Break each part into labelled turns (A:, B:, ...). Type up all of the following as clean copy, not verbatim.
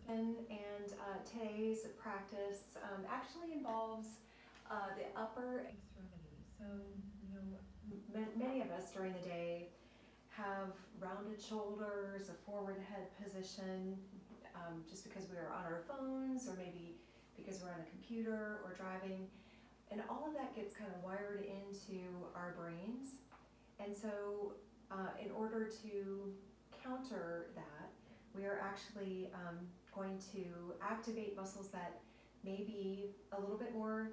A: And today's practice actually involves the upper extremity. So, many of us during the day have rounded shoulders, a forward head position, just because we are on our phones or maybe because we're on a computer or driving. And all of that gets kind of wired into our brains. And so in order to counter that, we are actually going to activate muscles that may be a little bit more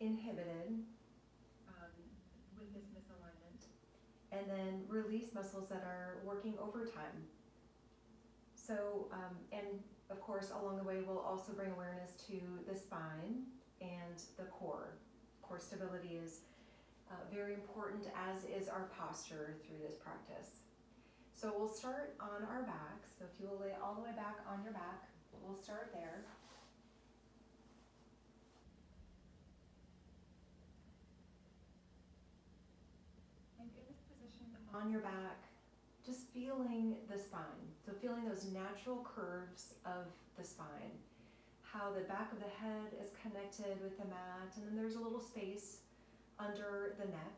A: inhibited with this misalignment, and then release muscles that are working overtime. So, and of course, along the way, we'll also bring awareness to the spine and the core. Core stability is very important, as is our posture through this practice. So we'll start on our back. So if you will lay all the way back on your back, we'll start there. And in this position on your back, just feeling the spine. So feeling those natural curves of the spine. How the back of the head is connected with the mat, and then there's a little space under the neck.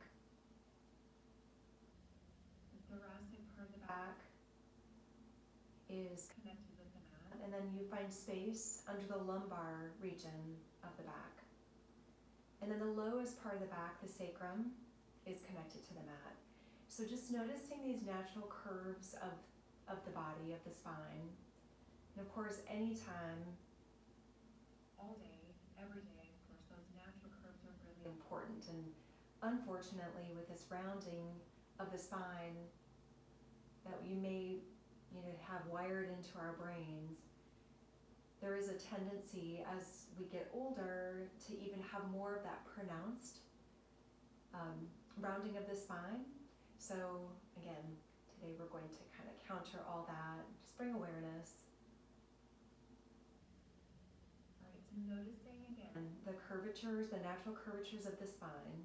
A: The thoracic part of the back is connected with the mat, and then you find space under the lumbar region of the back. And then the lowest part of the back, the sacrum, is connected to the mat. So just noticing these natural curves of the body, of the spine. And of course, anytime, all day, every day, of course, those natural curves are really important. And unfortunately, with this rounding of the spine that you may have wired into our brains, there is a tendency as we get older to even have more of that pronounced rounding of the spine. So again, today we're going to kind of counter all that, just bring awareness. All right, so noticing again the curvatures, the natural curvatures of the spine.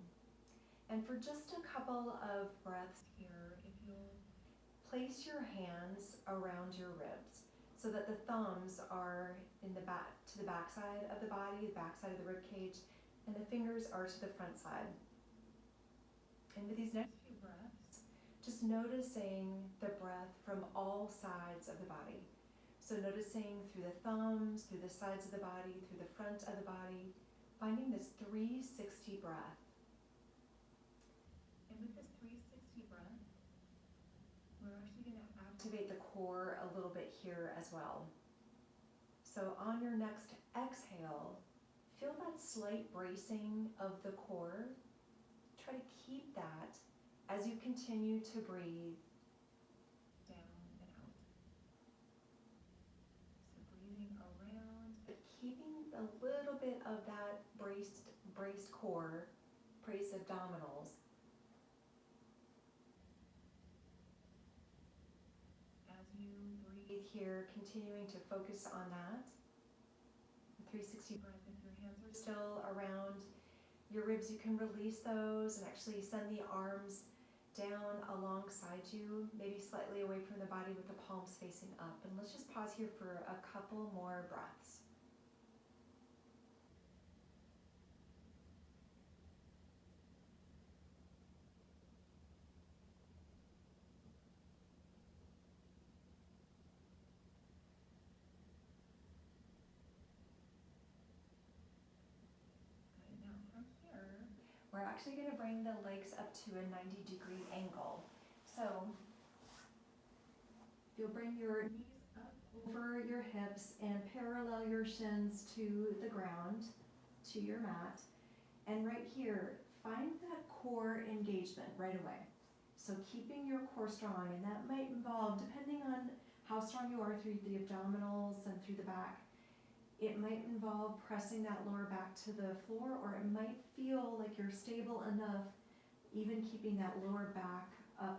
A: And for just a couple of breaths here, if you'll place your hands around your ribs so that the thumbs are in the back, to the back side of the body, the back side of the rib cage, and the fingers are to the front side. And with these next few breaths, just noticing the breath from all sides of the body. So noticing through the thumbs, through the sides of the body, through the front of the body, finding this 360 breath. And with this 360 breath, we're actually going to activate the core a little bit here as well. So on your next exhale, feel that slight bracing of the core. Try to keep that as you continue to breathe down and out. So breathing around, but keeping a little bit of that braced core, braced abdominals. As you breathe here, continuing to focus on that. 360 breath, if your hands are still around your ribs, you can release those and actually send the arms down alongside you, maybe slightly away from the body with the palms facing up. And let's just pause here for a couple more breaths. We're actually going to bring the legs up to a 90-degree angle. So you'll bring your knees up over your hips and parallel your shins to the ground, to your mat. And right here, find that core engagement right away. So keeping your core strong, and that might involve, depending on how strong you are through the abdominals and through the back, it might involve pressing that lower back to the floor, or it might feel like you're stable enough, even keeping that lower back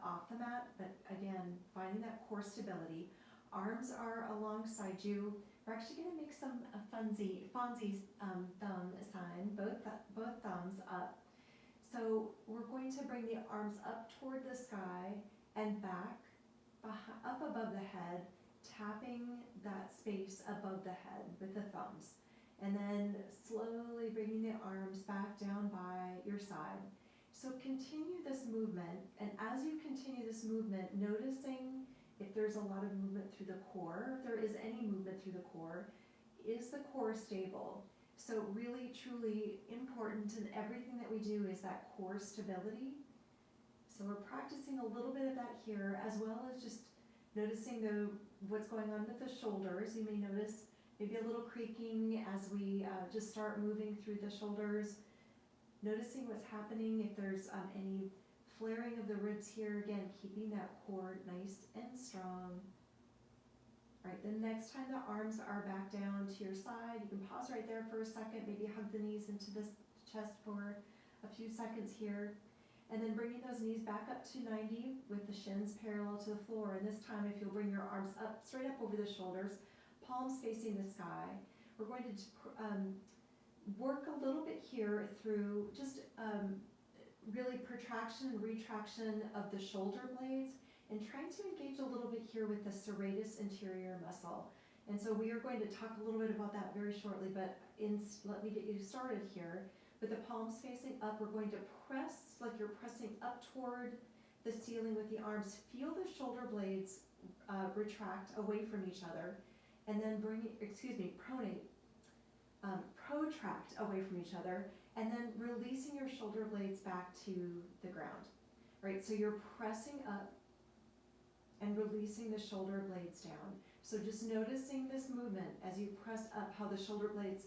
A: off the mat. But again, finding that core stability. Arms are alongside you. We're actually going to make some Fonzie thumb sign, both thumbs up. So we're going to bring the arms up toward the sky and back, up above the head, tapping that space above the head with the thumbs. And then slowly bringing the arms back down by your side. So continue this movement, and as you continue this movement, noticing if there's a lot of movement through the core, if there is any movement through the core, is the core stable? So really, truly important in everything that we do is that core stability. So we're practicing a little bit of that here, as well as just noticing what's going on with the shoulders. You may notice maybe a little creaking as we just start moving through the shoulders. Noticing what's happening, if there's any flaring of the ribs here, again, keeping that core nice and strong. All right, the next time the arms are back down to your side, you can pause right there for a second, maybe hug the knees into this chest for a few seconds here. And then bringing those knees back up to 90 with the shins parallel to the floor. And this time, if you'll bring your arms up, straight up over the shoulders, palms facing the sky. We're going to work a little bit here through just really protraction and retraction of the shoulder blades, and trying to engage a little bit here with the serratus anterior muscle. And so we are going to talk a little bit about that very shortly, but let me get you started here. With the palms facing up, we're going to press like you're pressing up toward the ceiling with the arms. Feel the shoulder blades retract away from each other, and then protract away from each other, and then releasing your shoulder blades back to the ground. Right, so you're pressing up and releasing the shoulder blades down. So just noticing this movement as you press up, how the shoulder blades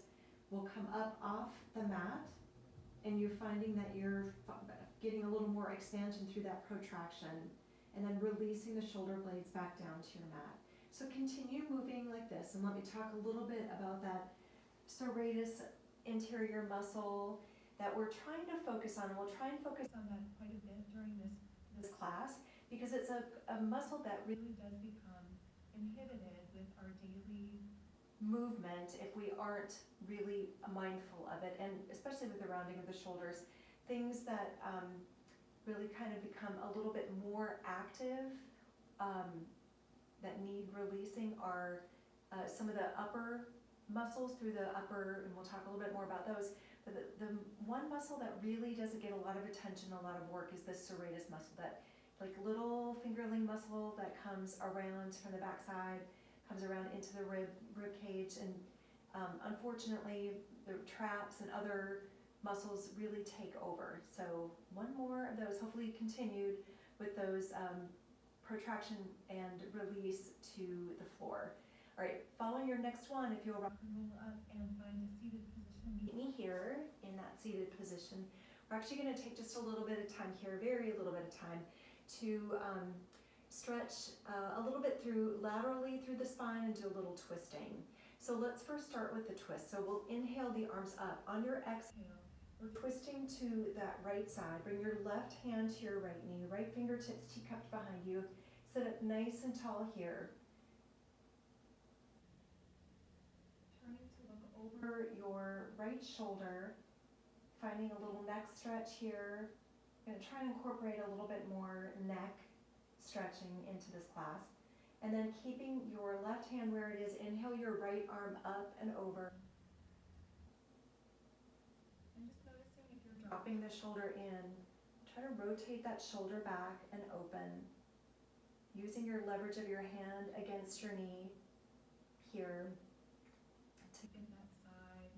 A: will come up off the mat, and you're finding that you're getting a little more expansion through that protraction, and then releasing the shoulder blades back down to your mat. So continue moving like this, and let me talk a little bit about that serratus anterior muscle that we're trying to focus on, and we'll try and focus on that quite a bit during this class, because it's a muscle that really does become inhibited with our daily movement if we aren't really mindful of it, and especially with the rounding of the shoulders. Things that really kind of become a little bit more active that need releasing are some of the upper muscles through the upper, and we'll talk a little bit more about those. But the one muscle that really doesn't get a lot of attention, a lot of work, is this serratus muscle, that like little fingerling muscle that comes around from the backside, comes around into the rib cage, and unfortunately the traps and other muscles really take over. So one more of those, hopefully continued with those protraction and release to the floor. All right, following your next one, if you'll rock and roll up and find a seated position, meet me here in that seated position. We're actually going to take just a little bit of time here, very little bit of time, to stretch a little bit laterally through the spine and do a little twisting. So let's first start with the twist. So we'll inhale the arms up. On your exhale, we're twisting to that right side. Bring your left hand to your right knee, right fingertips teacupped behind you. Sit up nice and tall here. Turning to look over your right shoulder, finding a little neck stretch here. I'm going to try and incorporate a little bit more neck stretching into this class. And then keeping your left hand where it is, inhale your right arm up and over. And just noticing if you're dropping the shoulder in, try to rotate that shoulder back and open. Using your leverage of your hand against your knee here to get that side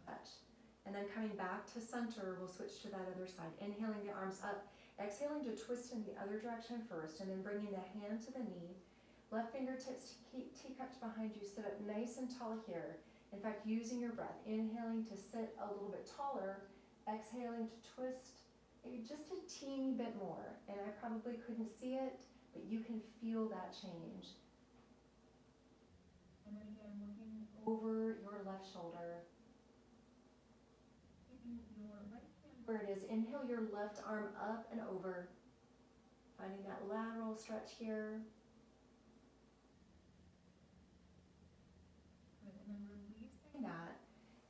A: stretch. And then coming back to center, we'll switch to that other side. Inhaling the arms up, exhaling to twist in the other direction first, and then bringing the hand to the knee. Left fingertips teacups behind you, sit up nice and tall here. In fact, using your breath, inhaling to sit a little bit taller, exhaling to twist maybe just a teeny bit more. And I probably couldn't see it, but you can feel that change. And then again, looking over your left shoulder. Keeping your right hand where it is, inhale your left arm up and over. Finding that lateral stretch here. Good, and then releasing that.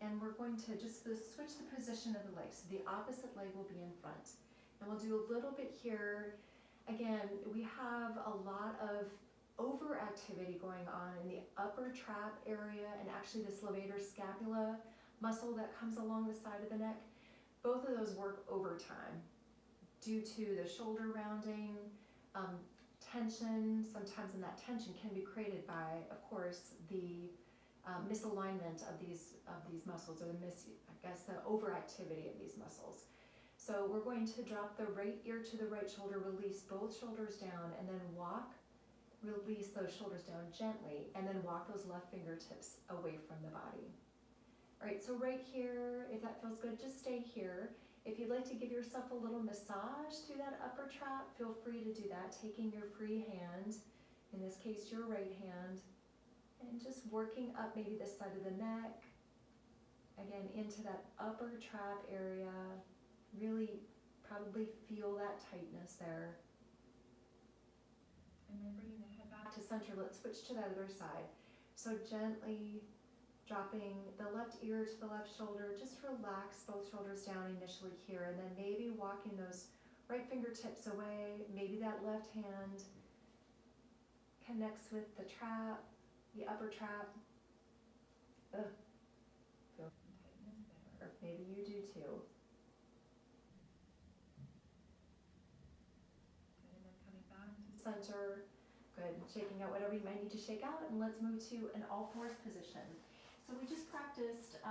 A: And we're going to just switch the position of the legs. So the opposite leg will be in front. And we'll do a little bit here. Again, we have a lot of over activity going on in the upper trap area and actually this levator scapula muscle that comes along the side of the neck. Both of those work overtime due to the shoulder rounding, tension. Sometimes in that tension can be created by, of course, the misalignment of these muscles, or the overactivity of these muscles. So we're going to drop the right ear to the right shoulder, release both shoulders down, and then release those shoulders down gently, and then walk those left fingertips away from the body. All right, so right here, if that feels good, just stay here. If you'd like to give yourself a little massage through that upper trap, feel free to do that, taking your free hand, in this case your right hand, and just working up maybe this side of the neck, again into that upper trap area. Really probably feel that tightness there. And then bringing the head back to center, let's switch to the other side. So gently dropping the left ear to the left shoulder, just relax both shoulders down initially here, and then maybe walking those right fingertips away. Maybe that left hand connects with the trap, the upper trap. Feel some tightness there, or maybe you do too. And then coming back to center. Good, shaking out whatever you might need to shake out, and let's move to an all fours position. So we just practiced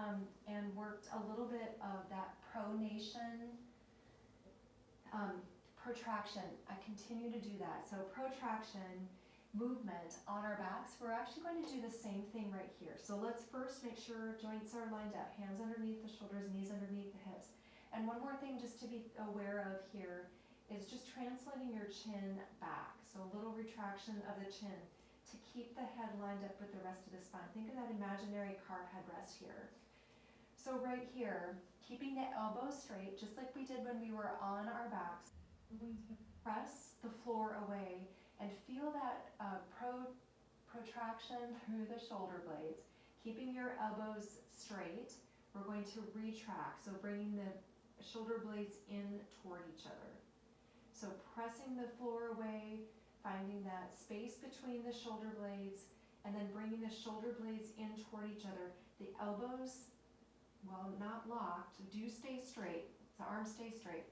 A: and worked a little bit of that pronation, protraction. I continue to do that. So protraction movement on our backs. We're actually going to do the same thing right here. So let's first make sure joints are lined up, hands underneath the shoulders, knees underneath the hips. And one more thing just to be aware of here is just translating your chin back. So a little retraction of the chin to keep the head lined up with the rest of the spine. Think of that imaginary car headrest here. So right here, keeping the elbows straight, just like we did when we were on our backs, we're going to press the floor away and feel that protraction through the shoulder blades. Keeping your elbows straight, we're going to retract, so bringing the shoulder blades in toward each other. So pressing the floor away, finding that space between the shoulder blades, and then bringing the shoulder blades in toward each other. The elbows, while not locked, do stay straight, the arms stay straight,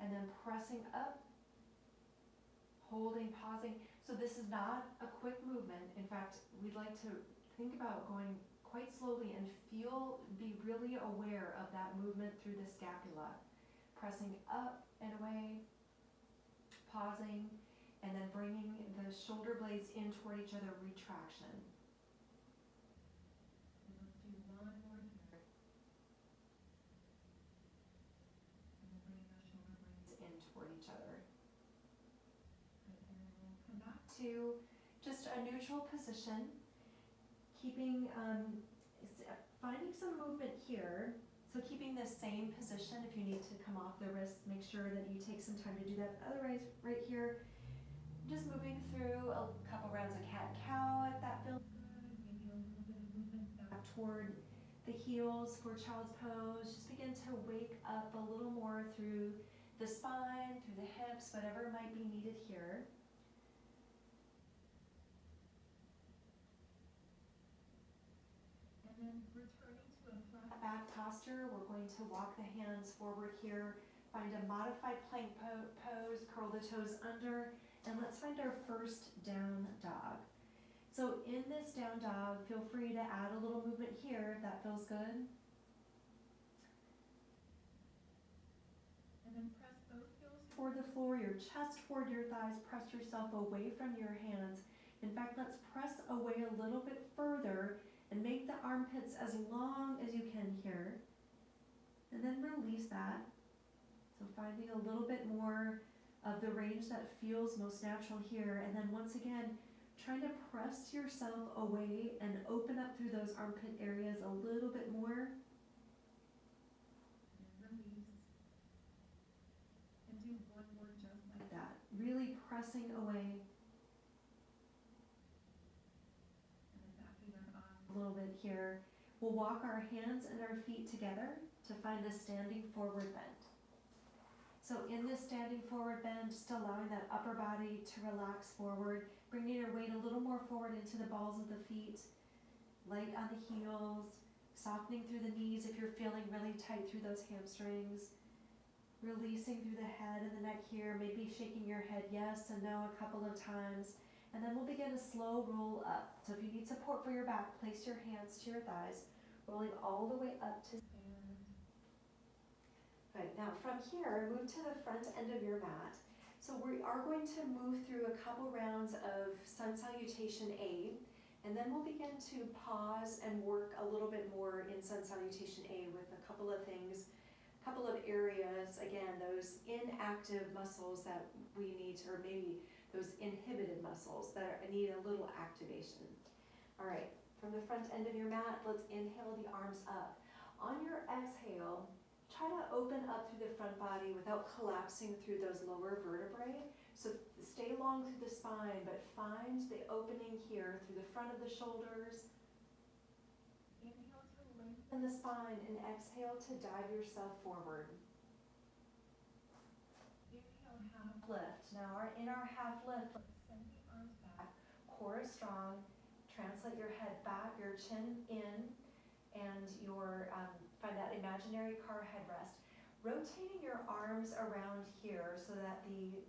A: and then pressing up, holding, pausing. So this is not a quick movement. In fact, we'd like to think about going quite slowly and be really aware of that movement through the scapula. Pressing up and away, pausing, and then bringing the shoulder blades in toward each other, retraction. And let's do one more here. And then bringing the shoulder blades in toward each other. And then we'll come back to just a neutral position, keeping, finding some movement here. So keeping the same position. If you need to come off the wrist, make sure that you take some time to do that. Otherwise, right here, just moving through a couple rounds of cat-cow if that feels good. Maybe a little bit of movement back toward the heels for child's pose. Just begin to wake up a little more through the spine, through the hips, whatever might be needed here. And then returning to a flat back posture, we're going to walk the hands forward here. Find a modified plank pose, curl the toes under, and let's find our first down dog. So in this down dog, feel free to add a little movement here if that feels good. And then press both heels toward the floor, your chest toward your thighs, press yourself away from your hands. In fact, let's press away a little bit further and make the armpits as long as you can here. And then release that. So finding a little bit more of the range that feels most natural here. And then once again, trying to press yourself away and open up through those armpit areas a little bit more. And release. And do one more just like that. Really pressing away. And then backing that off a little bit here. We'll walk our hands and our feet together to find a standing forward bend. So So in this standing forward bend, just allowing that upper body to relax forward, bringing your weight a little more forward into the balls of the feet, light on the heels, softening through the knees if you're feeling really tight through those hamstrings, releasing through the head and the neck here, maybe shaking your head yes and no a couple of times, and then we'll begin a slow roll up. So if you need support for your back, place your hands to your thighs, rolling all the way up to stand. Good, now from here, move to the front end of your mat. So we are going to move through a couple rounds of Sun Salutation 8, and then we'll begin to pause and work a little bit more in Sun Salutation 8 with a couple of things, a couple of areas, again, those inactive muscles that we need, or maybe those inhibited muscles that need a little activation. All right, from the front end of your mat, let's inhale the arms up. On your exhale, try to open up through the front body without collapsing through those lower vertebrae. So stay long through the spine, but find the opening here through the front of the shoulders. Inhale to lengthen the spine and exhale to dive yourself forward. Inhale, half lift. Now in our half lift, let's send the arms back. Core is strong. Translate your head back, your chin in, and your find that imaginary car headrest. Rotating your arms around here so that the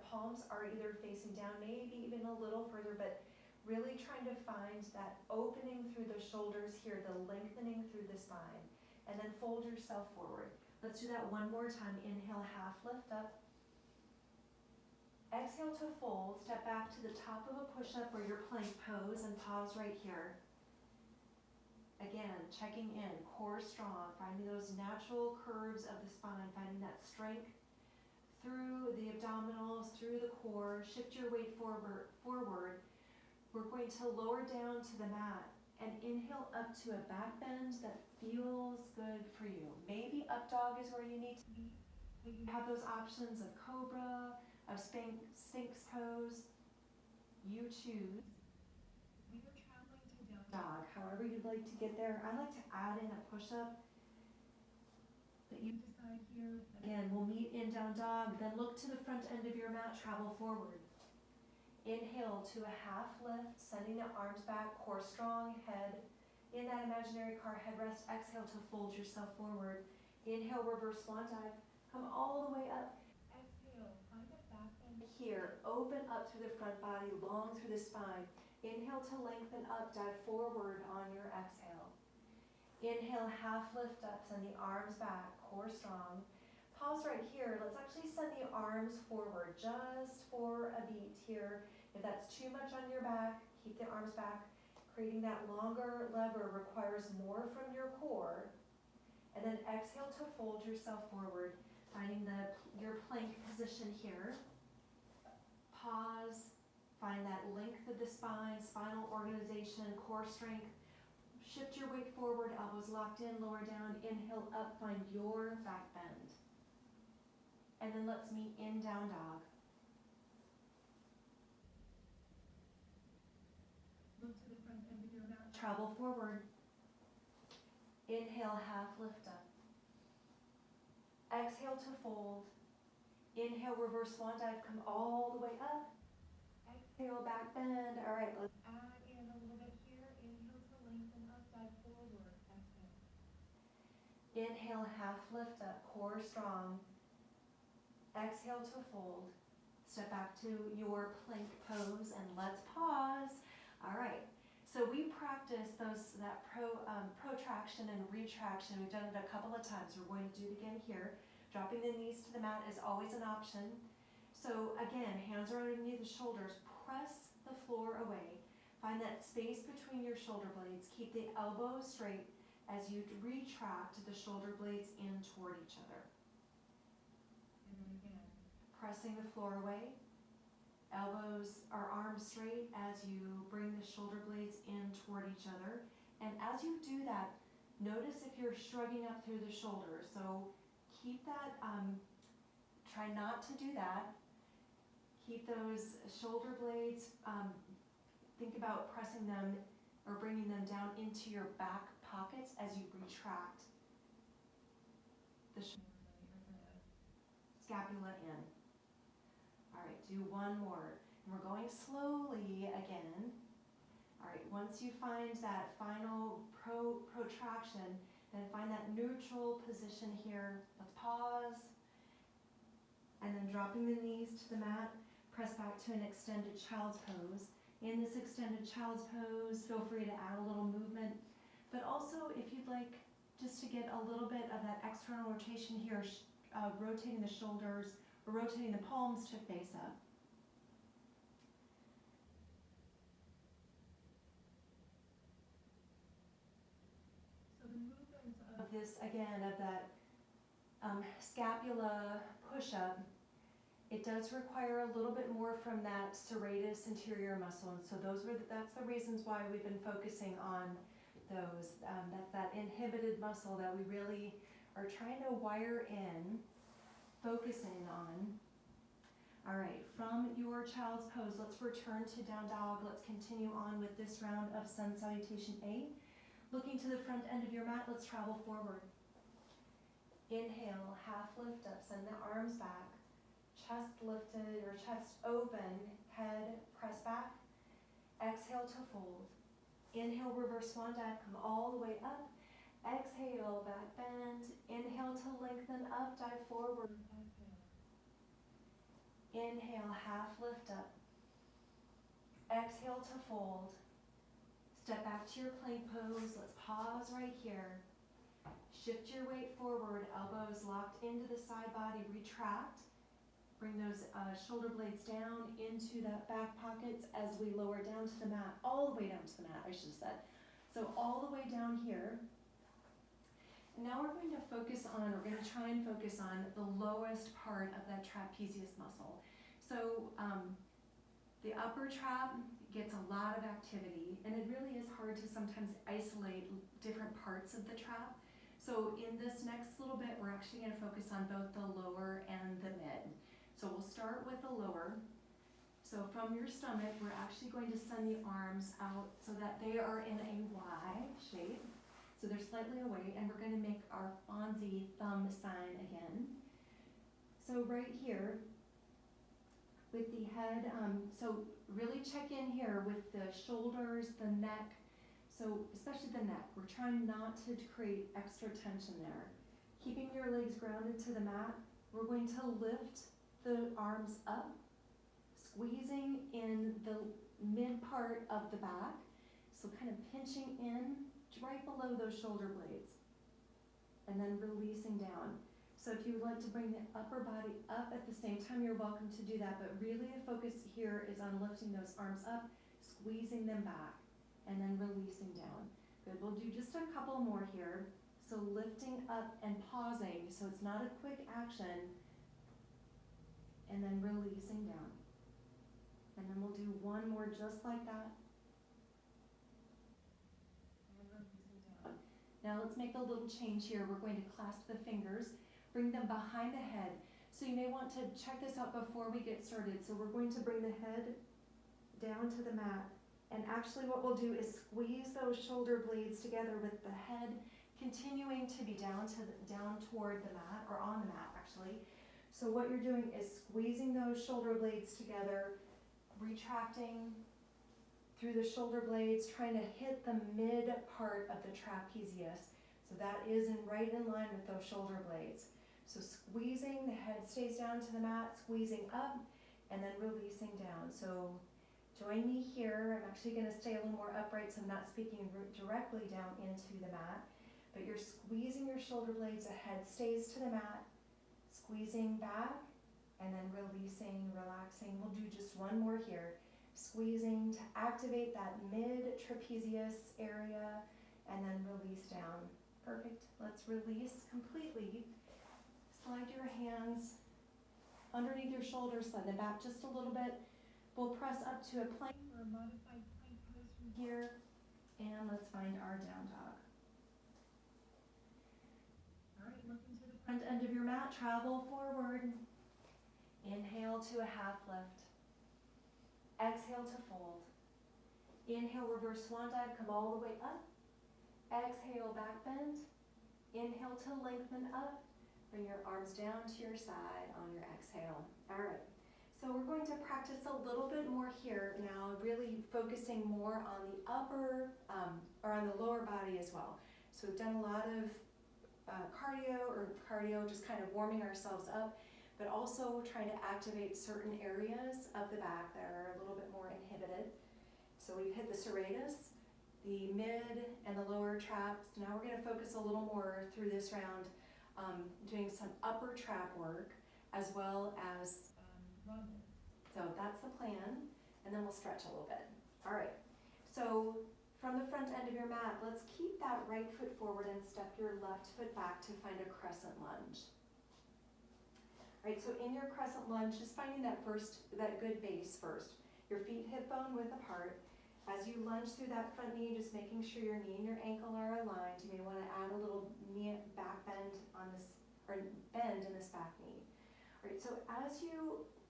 A: palms are either facing down, maybe even a little further, but really trying to find that opening through the shoulders here, the lengthening through the spine, and then fold yourself forward. Let's do that one more time. Inhale, half lift up. Exhale to fold, step back to the top of a push-up or your plank pose and pause right here. Again, checking in, core strong, finding those natural curves of the spine, finding that strength through the abdominals, through the core. Shift your weight forward. We're going to lower down to the mat and inhale up to a back bend that feels good for you. Maybe up dog is where you need to be. You have those options of cobra, of Sphinx pose. You choose. We are traveling to down dog, however you'd like to get there. I like to add in a push-up, but you decide here. Again, we'll meet in down dog, then look to the front end of your mat, travel forward. Inhale to a half lift, sending the arms back, core strong, head in that imaginary car headrest. Exhale to fold yourself forward. Inhale, reverse swan dive, come all the way up. Exhale, find a back bend here, open up through the front body, long through the spine. Inhale to lengthen up, dive forward on your exhale. Inhale, half lift up, send the arms back, core strong. Pause right here. Let's actually send the arms forward just for a beat here. If that's too much on your back, keep the arms back. Creating that longer lever requires more from your core. And then exhale to fold yourself forward, finding your plank position here. Pause, find that length of the spine, spinal organization, core strength. Shift your weight forward, elbows locked in, lower down, inhale up, find your back bend. And then let's meet in down dog. Move to the front end of your mat, travel forward. Inhale, half lift up. Exhale to fold. Inhale, reverse swan dive, come all the way up. Exhale, back bend. All right, let's add in a little bit here. Inhale to lengthen up, dive forward. Exhale. Inhale, half lift up, core strong. Exhale to fold. Step back to your plank pose and let's pause. All right, so we practice that protraction and retraction. We've done it a couple of times. We're going to do it again here. Dropping the knees to the mat is always an option. So again, hands are underneath the shoulders. Press the floor away. Find that space between your shoulder blades. Keep the elbows straight as you retract the shoulder blades in toward each other. And then again, pressing the floor away. Elbows or arms straight as you bring the shoulder blades in toward each other. And as you do that, notice if you're shrugging up through the shoulders. So keep that, try not to do that. Keep those shoulder blades, think about pressing them or bringing them down into your back pockets as you retract the shoulder blade or the scapula in. All right, do one more. And we're going slowly again. All right, once you find that final protraction, then find that neutral position here. Let's pause. And then dropping the knees to the mat, press back to an extended child's pose. In this extended child's pose, feel free to add a little movement, but also if you'd like just to get a little bit of that external rotation here, rotating the shoulders or rotating the palms to face up. So the movement of this, again, of that scapula push-up, it does require a little bit more from that serratus anterior muscle, and so that's the reasons why we've been focusing on those. That's that inhibited muscle that we really are trying to wire in, focusing on. All right, from your child's pose, let's return to down dog. Let's continue on with this round of Sun Salutation 8. Looking to the front end of your mat, let's travel forward. Inhale, half lift up, send the arms back. Chest lifted or chest open, head press back. Exhale to fold. Inhale, reverse swan dive, come all the way up. Exhale, back bend. Inhale to lengthen up, dive forward. Inhale, half lift up. Exhale to fold. Step back to your plank pose. Let's pause right here. Shift your weight forward, elbows locked into the side body, retract. Bring those shoulder blades down into that back pockets as we lower down to the mat, all the way down to the mat, I should have said. So all the way down here. And now we're going to try and focus on the lowest part of that trapezius muscle. So the upper trap gets a lot of activity, and it really is hard to sometimes isolate different parts of the trap. So in this next little bit, we're actually going to focus on both the lower and the mid. So we'll start with the lower. So from your stomach, we're actually going to send the arms out so that they are in a Y shape. So they're slightly away, and we're going to make our Fonzie thumb sign again. So right here, with the head, so really check in here with the shoulders, the neck. So especially the neck, we're trying not to create extra tension there. Keeping your legs grounded to the mat, we're going to lift the arms up, squeezing in the mid part of the back, so kind of pinching in right below those shoulder blades, and then releasing down. So if you would like to bring the upper body up at the same time, you're welcome to do that, but really the focus here is on lifting those arms up, squeezing them back, and then releasing down. Good, we'll do just a couple more here. So lifting up and pausing, so it's not a quick action, and then releasing down. And then we'll do one more just like that. And releasing down. Now let's make a little change here. We're going to clasp the fingers, bring them behind the head. So you may want to check this out before we get started. So we're going to bring the head down to the mat. And actually what we'll do is squeeze those shoulder blades together with the head continuing to be down toward the mat, or on the mat actually. So what you're doing is squeezing those shoulder blades together, retracting through the shoulder blades, trying to hit the mid part of the trapezius. So that is right in line with those shoulder blades. So squeezing, the head stays down to the mat, squeezing up, and then releasing down. So join me here. I'm actually going to stay a little more upright so I'm not speaking directly down into the mat. But you're squeezing your shoulder blades, the head stays to the mat, squeezing back, and then releasing, relaxing. We'll do just one more here. Squeezing to activate that mid-trapezius area, and then release down. Perfect. Let's release completely. Slide your hands underneath your shoulders, slide them back just a little bit. We'll press up to a plank or a modified plank pose from here, and let's find our down dog. All right, looking to the front end of your mat, travel forward. Inhale to a half lift. Exhale to fold. Inhale, reverse swan dive, come all the way up. Exhale, back bend. Inhale to lengthen up. Bring your arms down to your side on your exhale. All right. So we're going to practice a little bit more here now, really focusing more on the upper, or on the lower body as well. So we've done a lot of cardio, just kind of warming ourselves up, but also trying to activate certain areas of the back that are a little bit more inhibited. So we've hit the serratus, the mid and the lower traps. Now we're going to focus a little more through this round, doing some upper trap work as well as rhomboids. So that's the plan, and then we'll stretch a little bit. All right, so from the front end of your mat, let's keep that right foot forward and step your left foot back to find a crescent lunge. All right, so in your crescent lunge, just finding that good base first. Your feet hip bone width apart. As you lunge through that front knee, just making sure your knee and your ankle are aligned. You may want to add a little knee back bend on this, or bend in this back knee. All right, so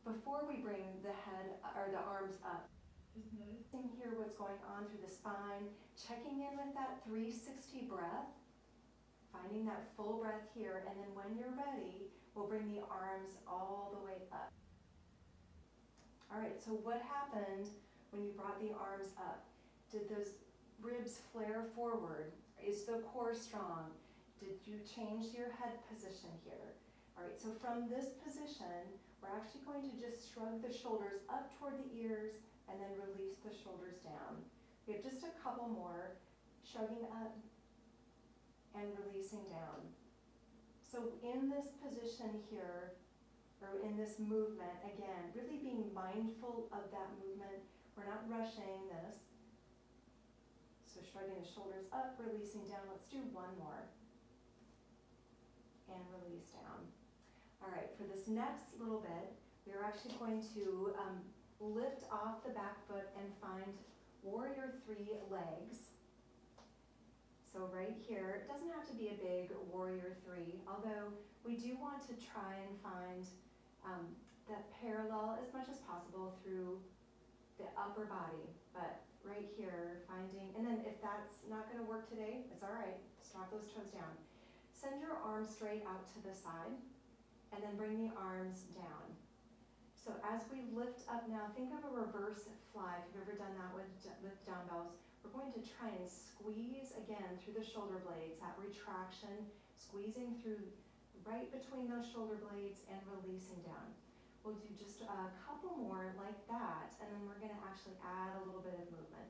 A: before we bring the head or the arms up, just noticing here what's going on through the spine, checking in with that 360 breath, finding that full breath here, and then when you're ready, we'll bring the arms all the way up. All right, so what happened when you brought the arms up? Did those ribs flare forward? Is the core strong? Did you change your head position here? All right, so from this position, we're actually going to just shrug the shoulders up toward the ears and then release the shoulders down. We have just a couple more, shrugging up and releasing down. So in this position here, or in this movement, again, really being mindful of that movement. We're not rushing this. So shrugging the shoulders up, releasing down. Let's do one more. And release down. All right, for this next little bit, we're actually going to lift off the back foot and find warrior 3 legs. So right here, it doesn't have to be a big warrior 3, although we do want to try and find that parallel as much as possible through the upper body. But right here, finding, and then if that's not going to work today, it's all right. Just drop those toes down. Send your arms straight out to the side, and then bring the arms down. So as we lift up now, think of a reverse fly, if you've ever done that with dumbbells. We're going to try and squeeze again through the shoulder blades, that retraction, squeezing through right between those shoulder blades and releasing down. We'll do just a couple more like that, and then we're going to actually add a little bit of movement.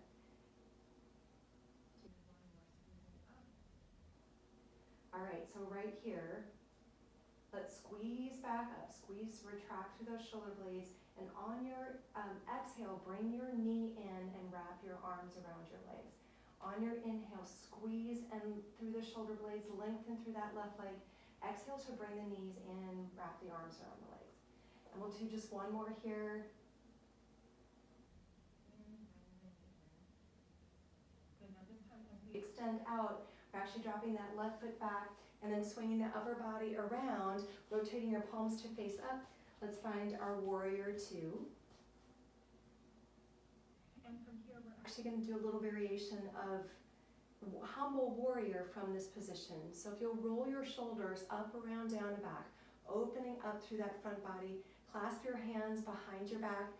A: All right, so right here, let's squeeze back up, retract through those shoulder blades, and on your exhale, bring your knee in and wrap your arms around your legs. On your inhale, squeeze and through the shoulder blades, lengthen through that left leg. Exhale to bring the knees in, wrap the arms around the legs. And we'll do just one more here. Good, now this time as we extend out, we're actually dropping that left foot back and then swinging the upper body around, rotating your palms to face up. Let's find our warrior 2. And from here, we're actually going to do a little variation of humble warrior from this position. So if you'll roll your shoulders up, around, down, and back, opening up through that front body, clasp your hands behind your back,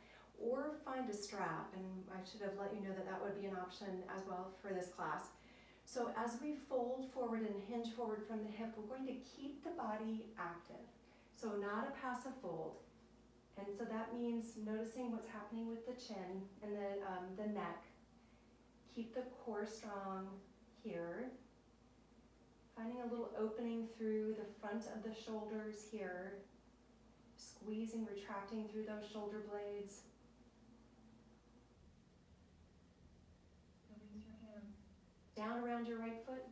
A: or find a strap. And I should have let you know that that would be an option as well for this class. So as we fold forward and hinge forward from the hip, we're going to keep the body active. So not a passive fold. And so that means noticing what's happening with the chin and the neck. Keep the core strong here. Finding a little opening through the front of the shoulders here. Squeezing, retracting through those shoulder blades. Release your hands down around your right foot.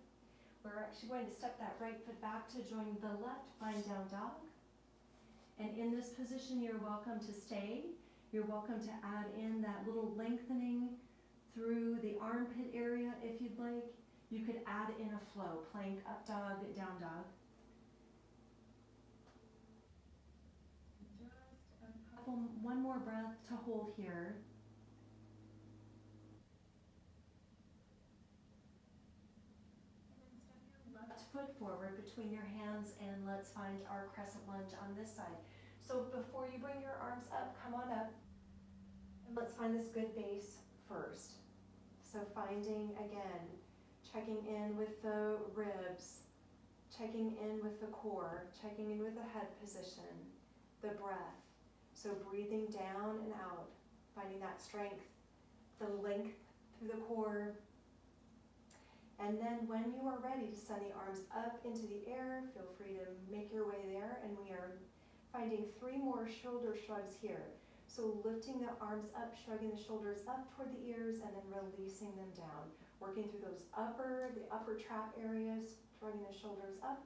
A: We're actually going to step that right foot back to join the left, find down dog. And in this position, you're welcome to stay. You're welcome to add in that little lengthening through the armpit area if you'd like. You could add in a flow, plank, up dog, down dog. Just one more breath to hold here. And then step your left foot forward between your hands, and let's find our crescent lunge on this side. So before you bring your arms up, come on up, and let's find this good base first. So finding, again, checking in with the ribs, checking in with the core, checking in with the head position, the breath. So breathing down and out, finding that strength, the length through the core. And then when you are ready to send the arms up into the air, feel free to make your way there. And we are finding 3 more shoulder shrugs here. So lifting the arms up, shrugging the shoulders up toward the ears, and then releasing them down. Working through those the upper trap areas, shrugging the shoulders up,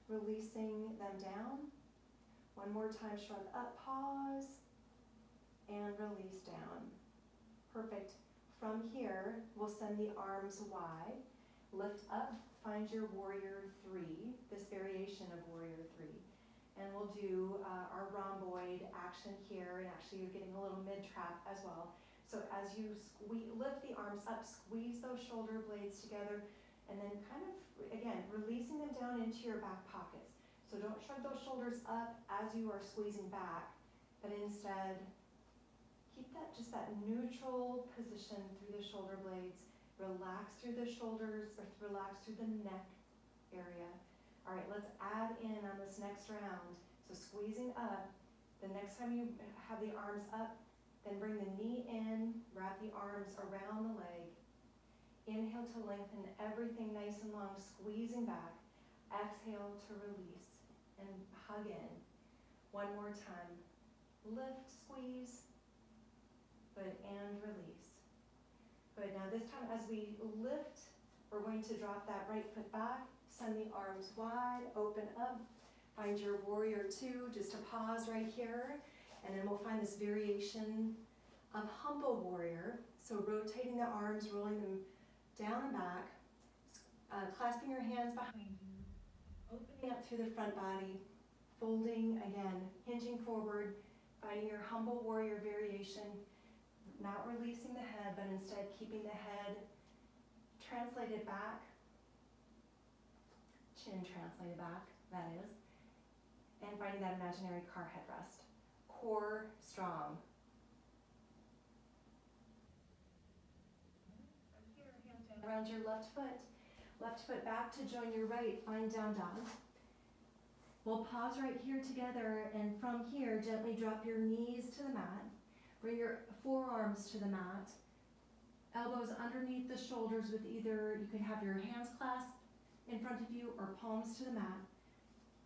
A: releasing them down. One more time, shrug up, pause, and release down. Perfect. From here, we'll send the arms wide, lift up, find your warrior 3, this variation of warrior 3. And we'll do our rhomboid action here, and actually you're getting a little mid-trap as well. So as you lift the arms up, squeeze those shoulder blades together, and then kind of, again, releasing them down into your back pockets. So don't shrug those shoulders up as you are squeezing back, but instead keep that just that neutral position through the shoulder blades. Relax through the shoulders, or relax through the neck area. All right, let's add in on this next round. So squeezing up, the next time you have the arms up, then bring the knee in, wrap the arms around the leg. Inhale to lengthen everything nice and long, squeezing back. Exhale to release and hug in. One more time. Lift, squeeze, good, and release. Good, now this time as we lift, we're going to drop that right foot back, send the arms wide, open up, find your warrior 2, just a pause right here, and then we'll find this variation of humble warrior. So rotating the arms, rolling them down and back, clasping your hands behind you, opening up through the front body, folding again, hinging forward, finding your humble warrior variation, not releasing the head, but instead keeping the head translated back, chin translated back, that is, and finding that imaginary car headrest. Core strong. Around your left foot back to join your right, find down dog. We'll pause right here together, and from here, gently drop your knees to the mat. Bring your forearms to the mat. Elbows underneath the shoulders with either, you can have your hands clasped in front of you or palms to the mat.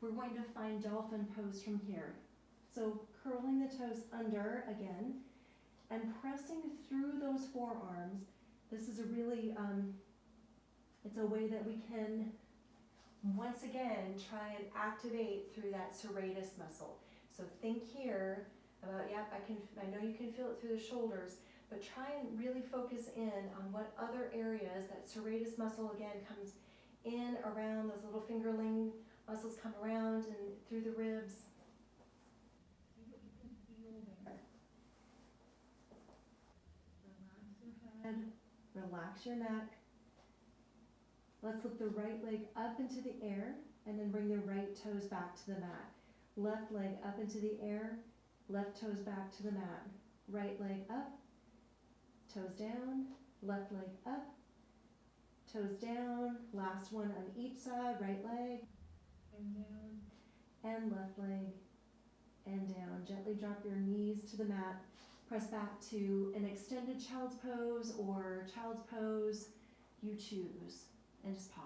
A: We're going to find Dolphin Pose from here. So curling the toes under again and pressing through those forearms. This is a really, it's a way that we can, once again, try and activate through that serratus muscle. So think here about, I know you can feel it through the shoulders, but try and really focus in on what other areas that serratus muscle, again, comes in, around, those little fingerling muscles come around and through the ribs. See what you can feel there. Relax your head, relax your neck. Let's lift the right leg up into the air and then bring the right toes back to the mat. Left leg up into the air, left toes back to the mat. Right leg up, toes down, left leg up, toes down. Last one on each side, right leg and down, and left leg and down. Gently drop your knees to the mat. Press back to an extended child's pose or child's pose, you choose, and just pause.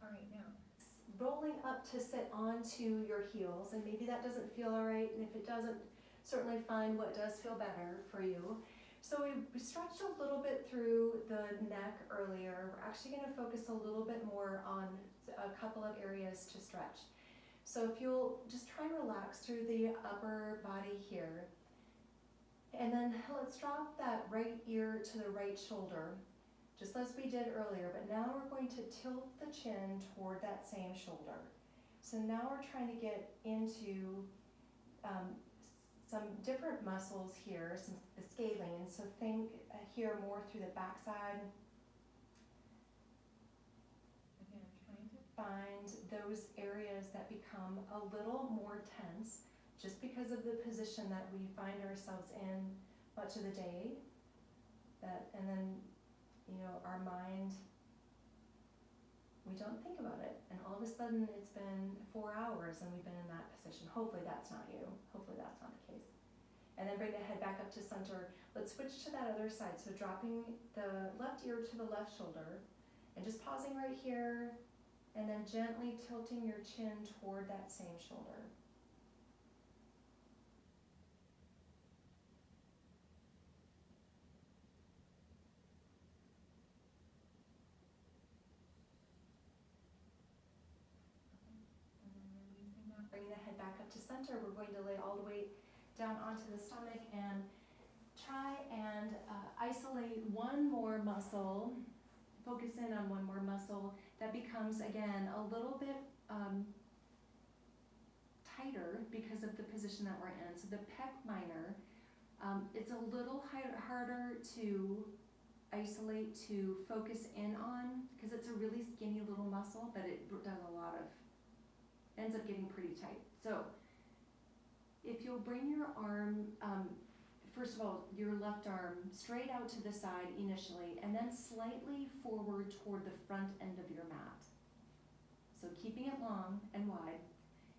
A: All right, now rolling up to sit onto your heels, and maybe that doesn't feel all right, and if it doesn't, certainly find what does feel better for you. So we stretched a little bit through the neck earlier. We're actually going to focus a little bit more on a couple of areas to stretch. So if you'll just try and relax through the upper body here. And then let's drop that right ear to the right shoulder, just as we did earlier, but now we're going to tilt the chin toward that same shoulder. So now we're trying to get into some different muscles here, some scalene. So think here more through the backside. Again, trying to find those areas that become a little more tense just because of the position that we find ourselves in much of the day. And then, our mind, we don't think about it. And all of a sudden it's been 4 hours and we've been in that position. Hopefully that's not you. Hopefully that's not the case. And then bring the head back up to center. Let's switch to that other side. So dropping the left ear to the left shoulder and just pausing right here and then gently tilting your chin toward that same shoulder. Bring the head back up to center. We're going to lay all the weight down onto the stomach and try and isolate one more muscle. Focus in on one more muscle that becomes, again, a little bit tighter because of the position that we're in. So the pec minor, it's a little harder to isolate, to focus in on, because it's a really skinny little muscle, but it does ends up getting pretty tight. So if you'll bring your arm, first of all, your left arm straight out to the side initially, and then slightly forward toward the front end of your mat. So keeping it long and wide.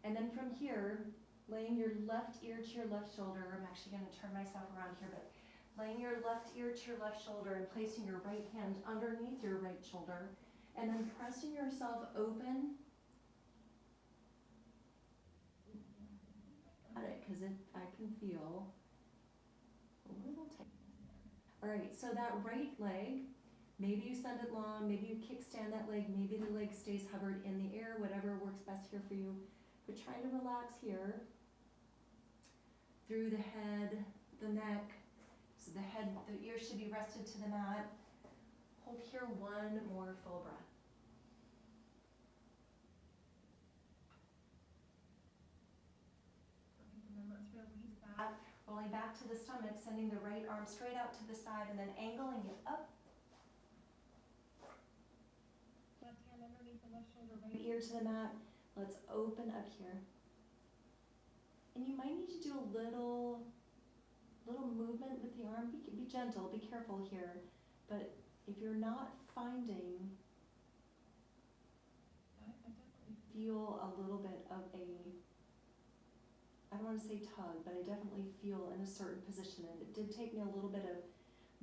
A: And then from here, laying your left ear to your left shoulder. I'm actually going to turn myself around here, but laying your left ear to your left shoulder and placing your right hand underneath your right shoulder, and then pressing yourself open. Because I can feel a little tightness there. All right, so that right leg, maybe you send it long, maybe you kickstand that leg, maybe the leg stays hovered in the air, whatever works best here for you. But trying to relax here through the head, the neck. So the ear should be rested to the mat. Hold here one more full breath. Rolling back to the stomach, sending the right arm straight out to the side and then angling it up. Left hand underneath the left shoulder, right ear to the mat. Let's open up here. And you might need to do a little movement with the arm. Be gentle, be careful here. But if you're not finding, I definitely feel a little bit of I don't want to say tug, but I definitely feel in a certain position, and it did take me a little bit of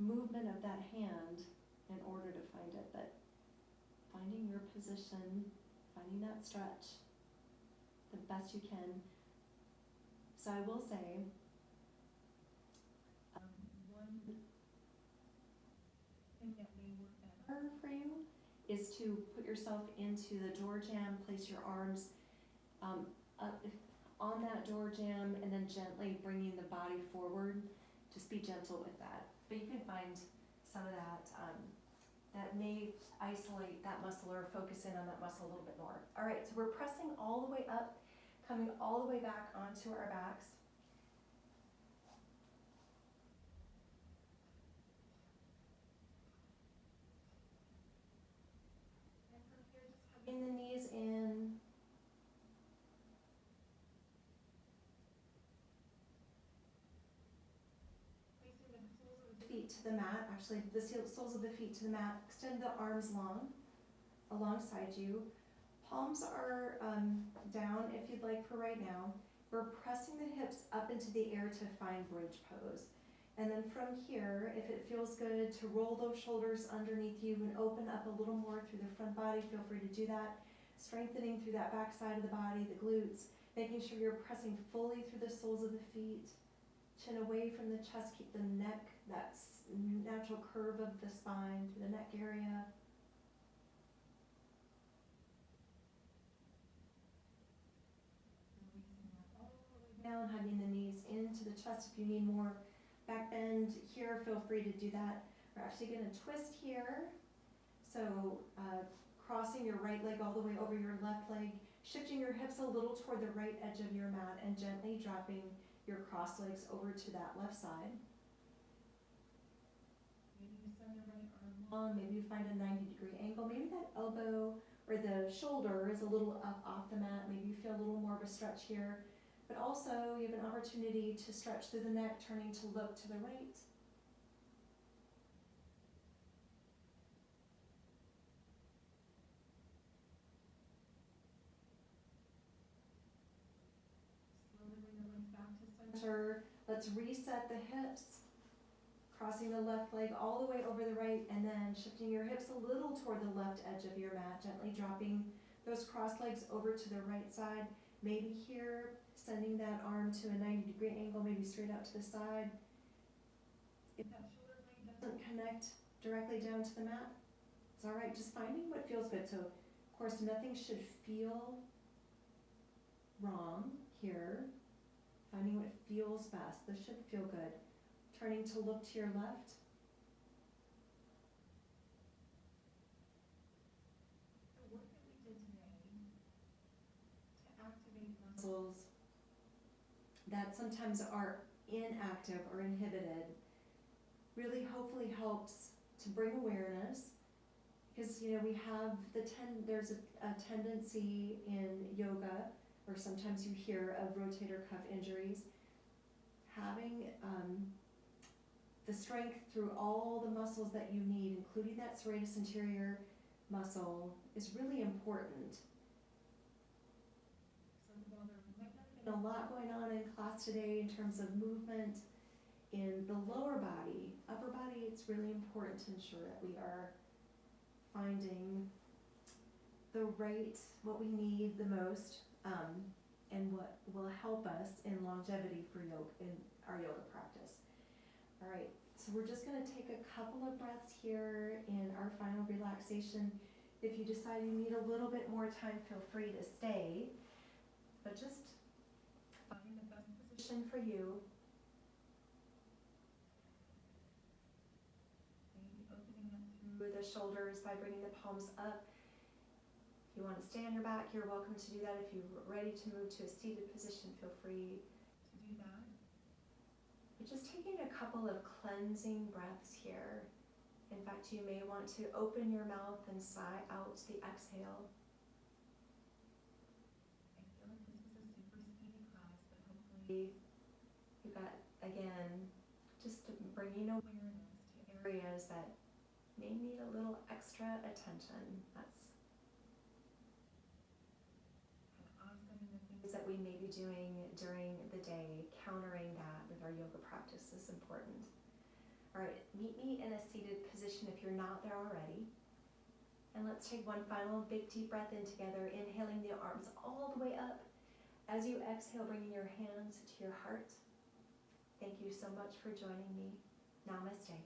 A: movement of that hand in order to find it, but finding your position, finding that stretch the best you can. So I will say, one thing that may work better for you is to put yourself into the door jamb, place your arms up on that door jamb, and then gently bringing the body forward. Just be gentle with that. But you can find some of that that may isolate that muscle or focus in on that muscle a little bit more. All right, so we're pressing all the way up, coming all the way back onto our backs. And from here, just hugging the knees in. Feet to the mat, actually the soles of the feet to the mat. Extend the arms long alongside you. Palms are down if you'd like for right now. We're pressing the hips up into the air to find bridge pose. And then from here, if it feels good to roll those shoulders underneath you and open up a little more through the front body, feel free to do that. Strengthening through that back side of the body, the glutes, making sure you're pressing fully through the soles of the feet. Chin away from the chest, keep the neck, that natural curve of the spine through the neck area. Down, hugging the knees into the chest. If you need more back bend here, feel free to do that. We're actually going to twist here. So crossing your right leg all the way over your left leg, shifting your hips a little toward the right edge of your mat and gently dropping your cross legs over to that left side. Maybe you send the right arm long, maybe you find a 90-degree angle, maybe that elbow or the shoulder is a little up off the mat, maybe you feel a little more of a stretch here, but also you have an opportunity to stretch through the neck, turning to look to the right. Center. Let's reset the hips, crossing the left leg all the way over the right, and then shifting your hips a little toward the left edge of your mat, gently dropping those cross legs over to the right side. Maybe here, sending that arm to a 90-degree angle, maybe straight out to the side. If that shoulder blade doesn't connect directly down to the mat, it's all right, just finding what feels good. So, of course, nothing should feel wrong here. Finding what feels best. This should feel good. Turning to look to your left. The work that we did today to activate muscles that sometimes are inactive or inhibited really hopefully helps to bring awareness, because we have there's a tendency in yoga, or sometimes you hear of rotator cuff injuries. Having the strength through all the muscles that you need, including that serratus anterior muscle, is really important. While there might not have been a lot going on in class today in terms of movement in the lower body, upper body, it's really important to ensure that we are finding what we need the most, and what will help us in longevity for yoga, in our yoga practice. All right, so we're just going to take a couple of breaths here in our final relaxation. If you decide you need a little bit more time, feel free to stay, but just find the best position for you. Maybe opening up through the shoulders by bringing the palms up. If you want to stay on your back, you're welcome to do that. If you're ready to move to a seated position, feel free to do that. But just taking a couple of cleansing breaths here. In fact, you may want to open your mouth and sigh out the exhale. I feel like this was a super speedy class, but hopefully you got, again, just bringing awareness to areas that may need a little extra attention. That's that we may be doing during the day, countering that with our yoga practice is important. All right, meet me in a seated position if you're not there already. And let's take one final big deep breath in together, inhaling the arms all the way up. As you exhale, bringing your hands to your heart. Thank you so much for joining me. Namaste.